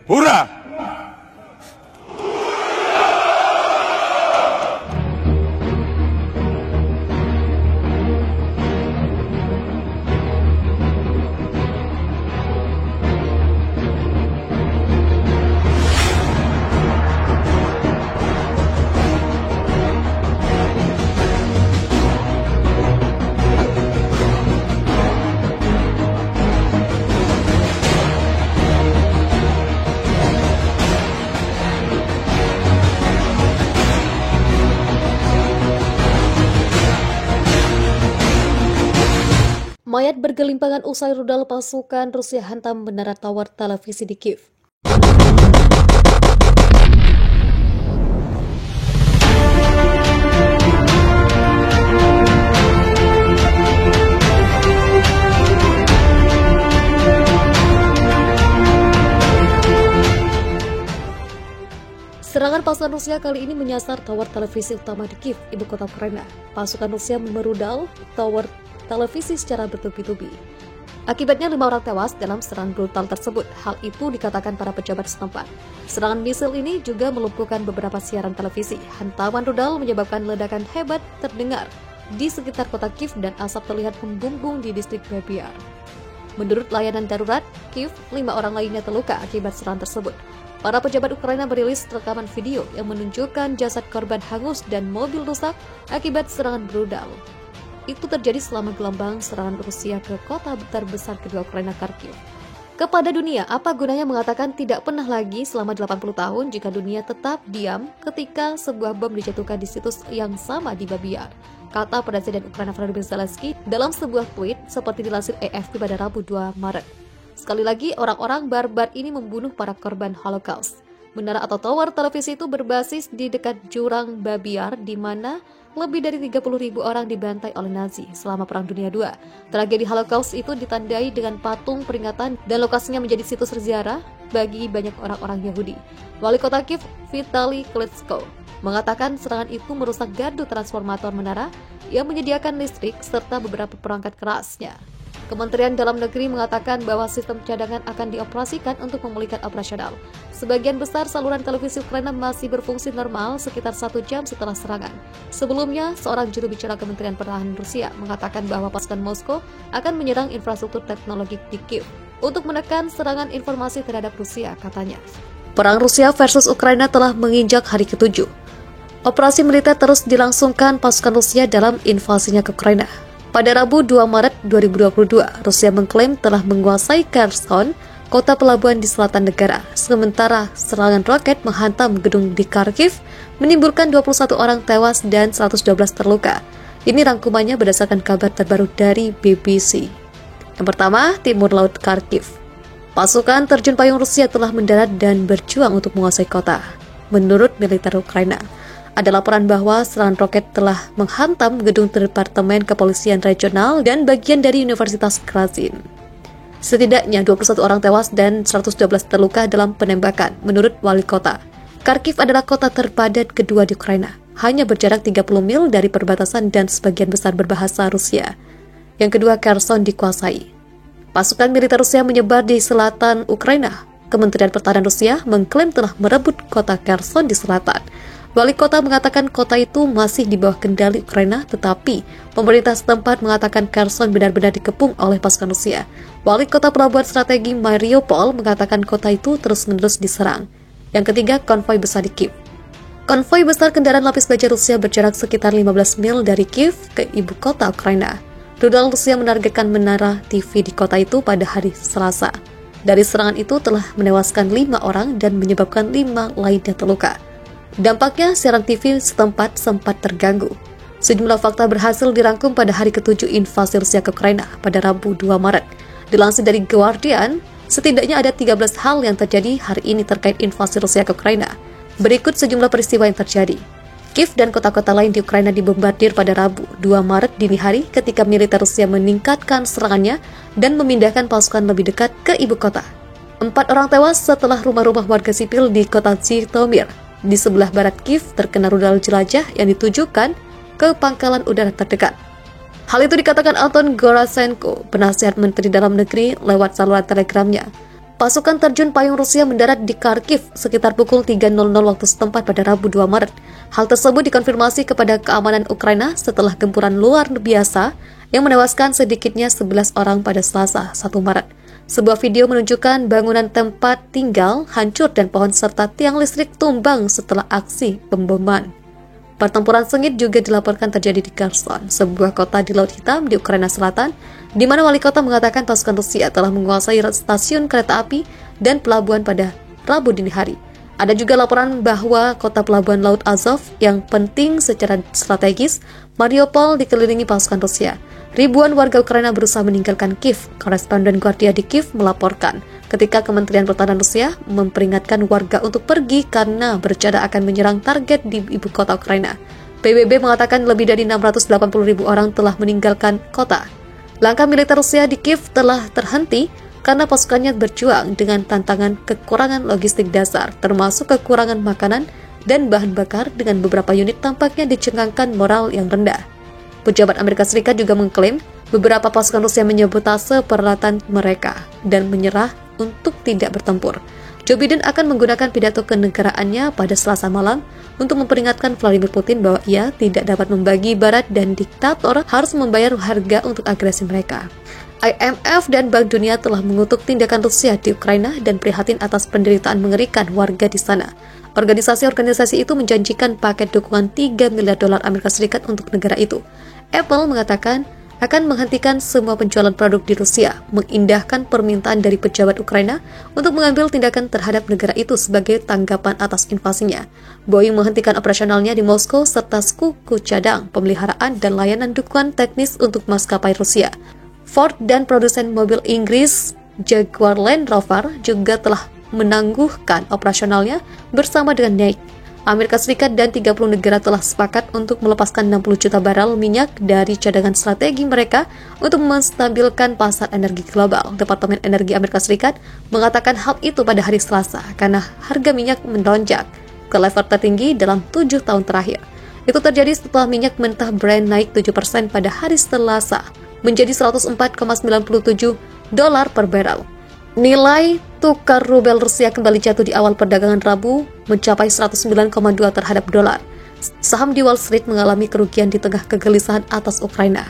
Hurrah! Mayat bergelimpangan usai rudal pasukan Rusia hantam menara tower televisi di Kiev. Serangan pasukan Rusia kali ini menyasar tower televisi utama di Kiev, ibu kota Ukraina. Pasukan Rusia merudal tower televisi secara bertubi-tubi. Akibatnya 5 orang tewas dalam serangan brutal tersebut. Hal itu dikatakan para pejabat setempat. Serangan misil ini juga melumpuhkan beberapa siaran televisi. Hantaman rudal menyebabkan ledakan hebat terdengar di sekitar kota Kiev dan asap terlihat membumbung di distrik Babiar. Menurut layanan darurat Kiev, 5 orang lainnya terluka akibat serangan tersebut. Para pejabat Ukraina merilis rekaman video yang menunjukkan jasad korban hangus dan mobil rusak akibat serangan brutal. Itu terjadi selama gelombang serangan Rusia ke kota terbesar kedua Ukraina, Kharkiv. Kepada dunia, apa gunanya mengatakan tidak pernah lagi selama 80 tahun jika dunia tetap diam ketika sebuah bom dijatuhkan di situs yang sama di Babiar, kata Presiden Ukraina Volodymyr Zelensky dalam sebuah tweet seperti dilansir AFP pada Rabu 2 Maret. Sekali lagi, orang-orang barbar ini membunuh para korban Holocaust. Menara atau tower televisi itu berbasis di dekat jurang Babiar, di mana lebih dari 30.000 orang dibantai oleh Nazi selama Perang Dunia II. Tragedi Holocaust itu ditandai dengan patung peringatan dan lokasinya menjadi situs berziarah bagi banyak orang-orang Yahudi. Wali kota Kiev, Vitaly Klitschko, mengatakan serangan itu merusak gardu transformator menara yang menyediakan listrik serta beberapa perangkat kerasnya. Kementerian Dalam Negeri mengatakan bahwa sistem cadangan akan dioperasikan untuk memulihkan operasional. Sebagian besar saluran televisi Ukraina masih berfungsi normal sekitar 1 jam setelah serangan. Sebelumnya, seorang juru bicara Kementerian Pertahanan Rusia mengatakan bahwa pasukan Moskow akan menyerang infrastruktur teknologi di Kiev untuk menekan serangan informasi terhadap Rusia, katanya. Perang Rusia versus Ukraina telah menginjak hari ke-7. Operasi militer terus dilangsungkan pasukan Rusia dalam invasinya ke Ukraina. Pada Rabu 2 Maret 2022, Rusia mengklaim telah menguasai Kherson, kota pelabuhan di selatan negara. Sementara serangan roket menghantam gedung di Kharkiv, menimbulkan 21 orang tewas dan 112 terluka. Ini rangkumannya berdasarkan kabar terbaru dari BBC. Yang pertama, Timur Laut Kharkiv. Pasukan terjun payung Rusia telah mendarat dan berjuang untuk menguasai kota. Menurut militer Ukraina, ada laporan bahwa serangan roket telah menghantam gedung Departemen Kepolisian Regional dan bagian dari Universitas Krazin. Setidaknya 21 orang tewas dan 112 terluka dalam penembakan, menurut wali kota. Kharkiv adalah kota terpadat kedua di Ukraina, hanya berjarak 30 mil dari perbatasan dan sebagian besar berbahasa Rusia. Yang kedua, Kherson dikuasai. Pasukan militer Rusia menyebar di selatan Ukraina. Kementerian Pertahanan Rusia mengklaim telah merebut kota Kherson di selatan. Wali kota mengatakan kota itu masih di bawah kendali Ukraina, tetapi pemerintah setempat mengatakan Kherson benar-benar dikepung oleh pasukan Rusia. Wali kota pelabuhan strategi Mariupol mengatakan kota itu terus-menerus diserang. Yang ketiga, konvoi besar di Kiev. Konvoi besar kendaraan lapis baja Rusia berjarak sekitar 15 mil dari Kiev ke ibu kota Ukraina. Rudal Rusia menargetkan menara TV di kota itu pada hari Selasa. Dari serangan itu telah menewaskan 5 orang dan menyebabkan 5 lainnya terluka. Dampaknya, siaran TV setempat sempat terganggu. Sejumlah fakta berhasil dirangkum pada hari ke-7 invasi Rusia ke Ukraina pada Rabu 2 Maret. Dilansir dari Guardian, setidaknya ada 13 hal yang terjadi hari ini terkait invasi Rusia ke Ukraina. Berikut sejumlah peristiwa yang terjadi. Kiev dan kota-kota lain di Ukraina dibombardir pada Rabu 2 Maret dini hari ketika militer Rusia meningkatkan serangannya dan memindahkan pasukan lebih dekat ke ibu kota. 4 orang tewas setelah rumah-rumah warga sipil di kota Zhytomyr di sebelah barat Kiev terkena rudal jelajah yang ditujukan ke pangkalan udara terdekat. Hal itu dikatakan Anton Gerasenko, penasihat Menteri Dalam Negeri, lewat saluran telegramnya. Pasukan terjun payung Rusia mendarat di Kharkiv sekitar pukul 3.00 waktu setempat pada Rabu 2 Maret. Hal tersebut dikonfirmasi kepada keamanan Ukraina setelah gempuran luar biasa yang menewaskan sedikitnya 11 orang pada Selasa 1 Maret. Sebuah video menunjukkan bangunan tempat tinggal hancur dan pohon serta tiang listrik tumbang setelah aksi pemboman. Pertempuran sengit juga dilaporkan terjadi di Kherson, sebuah kota di Laut Hitam di Ukraina Selatan, di mana wali kota mengatakan pasukan Rusia telah menguasai stasiun kereta api dan pelabuhan pada Rabu dini hari. Ada juga laporan bahwa kota pelabuhan Laut Azov yang penting secara strategis, Mariupol, dikelilingi pasukan Rusia. Ribuan warga Ukraina berusaha meninggalkan Kiev. Koresponden Guardia di Kiev melaporkan ketika Kementerian Pertahanan Rusia memperingatkan warga untuk pergi karena berencana akan menyerang target di ibu kota Ukraina. PBB mengatakan lebih dari 680.000 orang telah meninggalkan kota. Langkah militer Rusia di Kiev telah terhenti karena pasukannya berjuang dengan tantangan kekurangan logistik dasar, termasuk kekurangan makanan dan bahan bakar, dengan beberapa unit tampaknya dicengangkan moral yang rendah. Pejabat Amerika Serikat juga mengklaim beberapa pasukan Rusia menyabotase peralatan mereka dan menyerah untuk tidak bertempur. Joe Biden akan menggunakan pidato kenegaraannya pada Selasa malam untuk memperingatkan Vladimir Putin bahwa ia tidak dapat membagi barat dan diktator harus membayar harga untuk agresi mereka. IMF dan Bank Dunia telah mengutuk tindakan Rusia di Ukraina dan prihatin atas penderitaan mengerikan warga di sana. Organisasi-organisasi itu menjanjikan paket dukungan $3 miliar Amerika Serikat untuk negara itu. Apple mengatakan akan menghentikan semua penjualan produk di Rusia, mengindahkan permintaan dari pejabat Ukraina untuk mengambil tindakan terhadap negara itu sebagai tanggapan atas invasinya. Boeing menghentikan operasionalnya di Moskow serta suku cadang, pemeliharaan, dan layanan dukungan teknis untuk maskapai Rusia. Ford dan produsen mobil Inggris Jaguar Land Rover juga telah menangguhkan operasionalnya bersama dengan Nike. Amerika Serikat dan 30 negara telah sepakat untuk melepaskan 60 juta barel minyak dari cadangan strategi mereka untuk menstabilkan pasar energi global. Departemen Energi Amerika Serikat mengatakan hal itu pada hari Selasa karena harga minyak melonjak ke level tertinggi dalam 7 tahun terakhir. Itu terjadi setelah minyak mentah Brent naik 7% pada hari Selasa menjadi $104,97 per barel. Nilai tukar rubel Rusia kembali jatuh di awal perdagangan Rabu mencapai 109,2 terhadap dolar. Saham di Wall Street mengalami kerugian di tengah kegelisahan atas Ukraina.